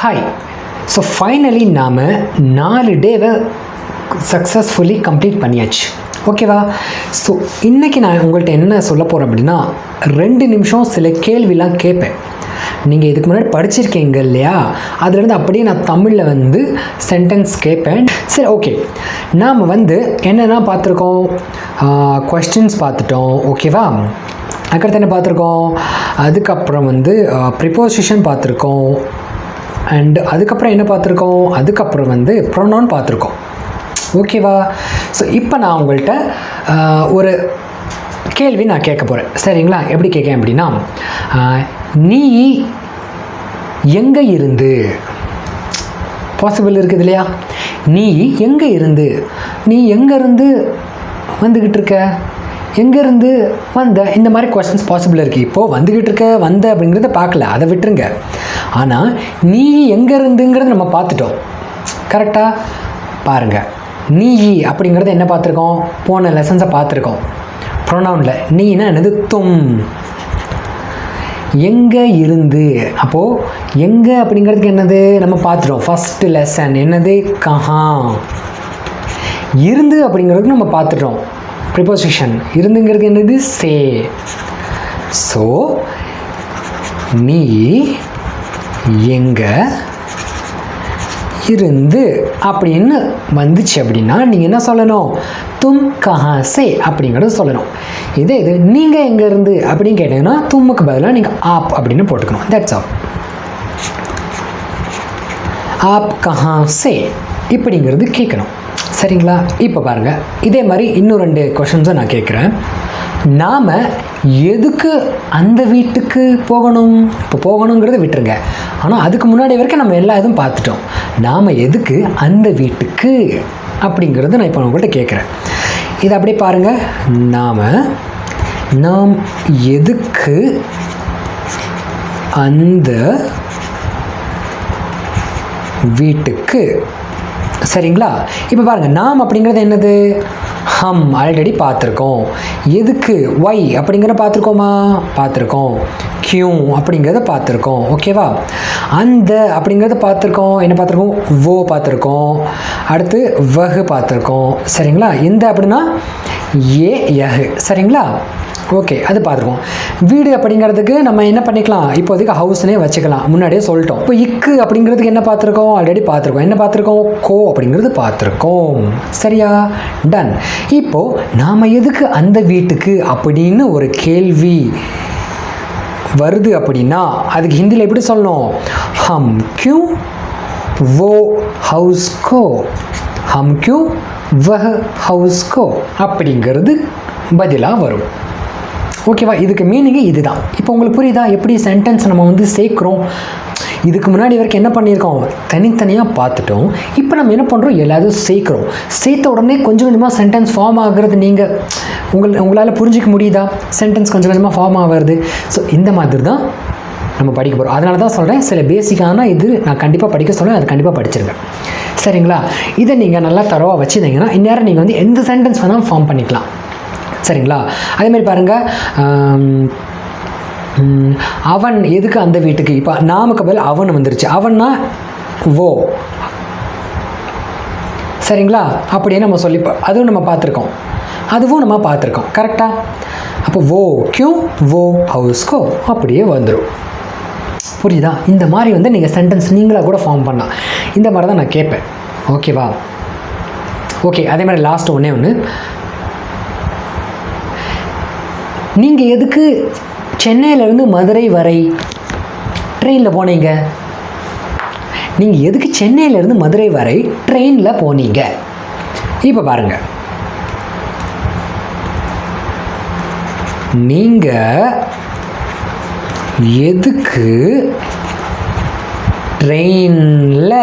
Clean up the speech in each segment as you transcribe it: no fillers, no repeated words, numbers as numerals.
Hi. So finally நாம் 4 டேவை successfully complete பண்ணியாச்சு. ஓகேவா? ஸோ இன்றைக்கி நான் உங்கள்கிட்ட என்ன சொல்ல போகிறேன் அப்படின்னா 2 நிமிஷம் சில கேள்விலாம் கேட்பேன். நீங்கள் இதுக்கு முன்னாடி படிச்சிருக்கீங்க இல்லையா? அதுலேருந்து அப்படியே நான் தமிழில் சென்டென்ஸ் கேட்பேன். சரி, ஓகே. நாம் என்னென்னா பார்த்துருக்கோம், கொஸ்டின்ஸ் பார்த்துட்டோம். ஓகேவா? அதுக்கடுத்து என்ன பார்த்துருக்கோம், அதுக்கப்புறம் ப்ரிப்போசிஷன் பார்த்துருக்கோம். அண்ட் அதுக்கப்புறம் என்ன பார்த்துருக்கோம், அதுக்கப்புறம் ப்ரொனவுன் பார்த்துருக்கோம். ஓகேவா? ஸோ இப்போ நான் உங்கள்கிட்ட ஒரு கேள்வி நான் கேட்க போகிறேன். சரிங்களா? எப்படி கேட்கேன் அப்படின்னா, நீ எங்கே இருந்து, பாசிபிள் இருக்குது இல்லையா? நீ எங்கே இருந்து, நீ எங்கேருந்து வந்துக்கிட்டு இருக்க, எங்கேருந்து வந்த, இந்த மாதிரி கொஸ்டின்ஸ் பாசிபிள் இருக்குது. இப்போது வந்துக்கிட்டு இருக்க, வந்த அப்படிங்கிறத பார்க்கல, அதை விட்டுருங்க. ஆனால் நீ எங்கேருந்துங்கிறத நம்ம பார்த்துட்டோம். கரெக்டாக பாருங்கள். நீ அப்படிங்கிறத என்ன பார்த்துருக்கோம், போன லெசன்ஸை பார்த்துருக்கோம். ப்ரொனவுனில் நீனா என்னது, தும். எங்கே இருந்து, அப்போது எங்கே அப்படிங்கிறதுக்கு என்னது நம்ம பார்த்துட்டோம். ஃபஸ்ட்டு லெசன் என்னது, கஹா. இருந்து அப்படிங்கிறதுக்கு நம்ம பார்த்துட்டோம். ப்ரிப்போசிஷன் இருந்துங்கிறது என்னது, சே. ஸோ நீ எங்கே இருந்து அப்படின்னு வந்துச்சு அப்படின்னா நீங்கள் என்ன சொல்லணும், தும் கஹா சே அப்படிங்கிறத சொல்லணும். இது நீங்கள் எங்கே இருந்து அப்படின்னு கேட்டீங்கன்னா தும்முக்கு பதிலாக நீங்கள் ஆப் அப்படின்னு போட்டுக்கணும். That's all. ஆப் கஹா சே இப்படிங்கிறது கேட்கணும். சரிங்களா? இப்போ பாருங்கள், இதே மாதிரி இன்னும் 2 கொஷின்ஸும் நான் கேட்குறேன். நாம் எதுக்கு அந்த வீட்டுக்கு போகணும், இப்போ போகணுங்கிறத விட்டுருங்க. ஆனால் அதுக்கு முன்னாடி வரைக்கும் நம்ம எல்லா இதுவும் பார்த்துட்டோம். நாம் எதுக்கு அந்த வீட்டுக்கு அப்படிங்கிறத நான் இப்போ உங்கள்கிட்ட கேட்குறேன். இதை அப்படியே பாருங்கள். நாம் எதுக்கு அந்த வீட்டுக்கு, சரிங்களா? இப்போ பாருங்கள், நாம் அப்படிங்கிறது என்னது, ஹம் ஆல்ரெடி பார்த்துருக்கோம். எதுக்கு, ஒய் அப்படிங்கிறத பார்த்துருக்கோம். கியூ அப்படிங்கிறத பார்த்துருக்கோம். ஓகேவா? அந்த அப்படிங்கிறத பார்த்துருக்கோம். என்ன பார்த்துருக்கோம், ஓ பார்த்துருக்கோம். அடுத்து வஹு பார்த்துருக்கோம். சரிங்களா? எந்த அப்படின்னா ஏ யஹு. சரிங்களா? ஓகே, அது பார்த்துருக்கோம். வீடு அப்படிங்கிறதுக்கு நம்ம என்ன பண்ணிக்கலாம், இப்போதைக்கு ஹவுஸ்னே வச்சுக்கலாம். முன்னாடியே சொல்லிட்டோம். இப்போ இக்கு அப்படிங்கிறதுக்கு என்ன பார்த்துருக்கோம், ஆல்ரெடி பார்த்துருக்கோம். என்ன பார்த்துருக்கோம், கோ அப்படிங்கிறது பார்த்துருக்கோம். சரியா? டன். இப்போது நாம் எதுக்கு அந்த வீட்டுக்கு அப்படின்னு ஒரு கேள்வி வருது அப்படின்னா அதுக்கு ஹிந்தியில் எப்படி சொல்லணும், ஹம் கியூ वो हाउस को, हम क्यों वह हाउस को அப்படிங்கிறது பதிலாக வரும். ஓகேவா? இதுக்கு மீனிங்கு இதுதான். இப்போ உங்களுக்கு புரியுதா எப்படி சென்டென்ஸ் நம்ம சேர்க்குறோம்? இதுக்கு முன்னாடி வரைக்கும் என்ன பண்ணியிருக்கோம், தனித்தனியாக பார்த்துட்டோம். இப்போ நம்ம என்ன பண்ணுறோம், எல்லாத்தையும் சேர்க்குறோம். சேர்த்த உடனே கொஞ்சம் கொஞ்சமாக சென்டென்ஸ் ஃபார்ம் ஆகிறது நீங்கள் உங்களால் புரிஞ்சிக்க முடியுதா? சென்டென்ஸ் கொஞ்சம் கொஞ்சமாக ஃபார்ம் ஆகிறது. ஸோ இந்த மாதிரி தான் நம்ம படிக்க போகிறோம். அதனால தான் சொல்கிறேன், சில பேசிக்கான இது நான் கண்டிப்பாக படிக்க சொல்கிறேன், அதை கண்டிப்பாக படிச்சிருங்க. சரிங்களா? இதை நீங்கள் நல்லா தரவாக வச்சுருந்தீங்கன்னா இந்நேரம் நீங்கள் எந்த சென்டென்ஸ் வேணாலும் ஃபார்ம் பண்ணிக்கலாம். சரிங்களா? அதேமாதிரி பாருங்கள், அவன் எதுக்கு அந்த வீட்டுக்கு, இப்போ நாமுக்கு பதில் அவன் வந்துருச்சு. அவன்னா ஓ. சரிங்களா? அப்படியே நம்ம சொல்லி அதுவும் நம்ம பார்த்துருக்கோம். கரெக்டாக? அப்போ ஓ கியூ ஓ ஹவுஸ்கோ அப்படியே வந்துடும். புரியுதா? இந்த மாதிரி நீங்கள் சென்டென்ஸ் நீங்களாக கூட ஃபார்ம் பண்ணலாம். இந்த மாதிரி தான் நான் கேட்பேன். ஓகேவா? ஓகே. அதே மாதிரி லாஸ்ட் ஒன்று, நீங்கள் எதுக்கு சென்னையிலேருந்து மதுரை வரை ட்ரெயினில் போனீங்க, நீங்கள் எதுக்கு சென்னையிலேருந்து மதுரை வரை ட்ரெயினில் போனீங்க? இப்போ பாருங்கள், நீங்கள் எதுக்கு ட்ரெயினில்,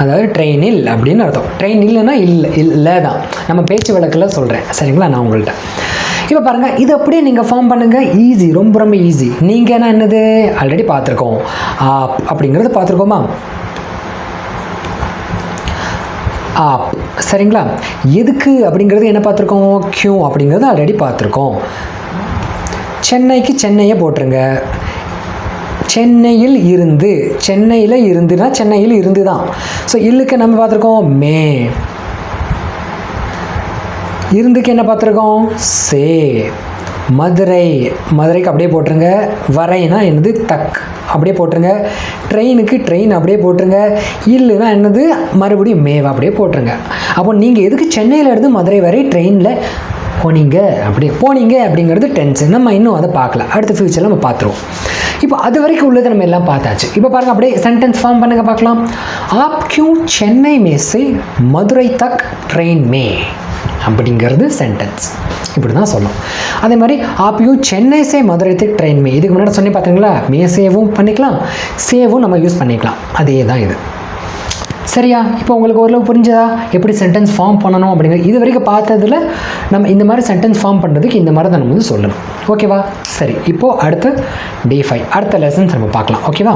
அதாவது ட்ரெயினில் அப்படின்னு அர்த்தம். ட்ரெயின் இல்லைன்னா இல்லை தான், நம்ம பேச்சு வழக்கில் சொல்கிறேன். சரிங்களா? நான் உங்கள்கிட்ட இப்போ பாருங்கள், இது அப்படியே நீங்கள் ஃபார்ம் பண்ணுங்கள். ஈஸி, ரொம்ப ரொம்ப ஈஸி. நீங்கள் என்னது ஆல்ரெடி பார்த்துருக்கோம், ஆப் அப்படிங்கிறது பார்த்துருக்கோமா, ஆப். சரிங்களா? எதுக்கு அப்படிங்கிறது என்ன பார்த்துருக்கோம், கியூ அப்படிங்கிறது ஆல்ரெடி பார்த்துருக்கோம். சென்னைக்கு சென்னையை போட்டுருங்க. சென்னையில் இருந்து, சென்னையில் இருந்துனா சென்னையில் இருந்து தான். ஸோ இல்லுக்கு நம்ம பார்த்துருக்கோம் மே, இருந்துக்கு என்ன பார்த்துருக்கோம் சே. மதுரை, மதுரைக்கு அப்படியே போட்டுருங்க. வரைனா என்னது தக், அப்படியே போட்டுருங்க. ட்ரெயினுக்கு ட்ரெயின் அப்படியே போட்டுருங்க. இல்லைன்னா என்னது மறுபடியும் மேவா அப்படியே போட்டுருங்க. அப்போ நீங்கள் எதுக்கு சென்னையில் இருந்து மதுரை வரை ட்ரெயினில் போனீங்க அப்படிங்கிறது டென்ஸ். நம்ம இன்னும் அதை பார்க்கல, அடுத்த ஃபியூச்சரில் நம்ம பார்த்துருவோம். இப்போ அது வரைக்கும் உள்ளதை நம்ம எல்லாம் பார்த்தாச்சு. இப்போ பாருங்கள், அப்படியே சென்டென்ஸ் ஃபார்ம் பண்ணுங்க பார்க்கலாம். ஆப் கியூ சென்னை மே से மதுரை தக் ட்ரெயின் மே அப்படிங்கிறது சென்டென்ஸ். இப்படி தான் சொல்லணும். அதே மாதிரி ஆப்பியும் சென்னை சே மதுரை தக் ட்ரெயின் மே, இதுக்கு முன்னாடி சொன்னி பார்த்தீங்களா, மே சேவும் பண்ணிக்கலாம், சேவும் நம்ம யூஸ் பண்ணிக்கலாம். அதே தான் இது. சரியா? இப்போ உங்களுக்கு ஓரளவு புரிஞ்சதா எப்படி சென்டென்ஸ் ஃபார்ம் பண்ணணும் அப்படிங்கிறது? இது வரைக்கும் பார்த்ததில் நம்ம இந்த மாதிரி சென்டென்ஸ் ஃபார்ம் பண்ணுறதுக்கு இந்த மாதிரி தான் நம்ம வந்து சொல்லணும். ஓகேவா? சரி, இப்போது அடுத்து Day 5 அடுத்த லெசன்ஸ் நம்ம பார்க்கலாம். ஓகேவா?